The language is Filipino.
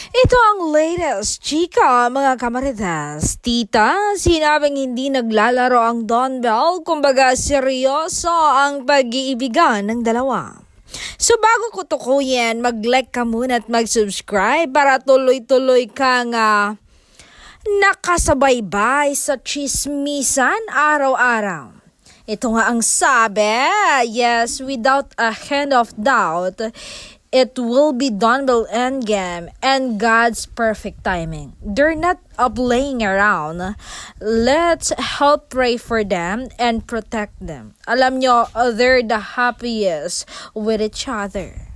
Ito ang latest chika, mga kamaritas. Tita, sinabing hindi naglalaro ang Don Bell, kumbaga seryoso ang pag-iibigan ng dalawa. So bago ko tukuyin, mag-like ka muna at mag-subscribe para tuloy-tuloy kang nakasabaybay sa chismisan araw-araw. Ito nga ang sabi, yes, without a hint of doubt, it will be Donbell Endgame and God's perfect timing. They're not playing around. Let's help pray for them and protect them. Alam nyo, they're the happiest with each other.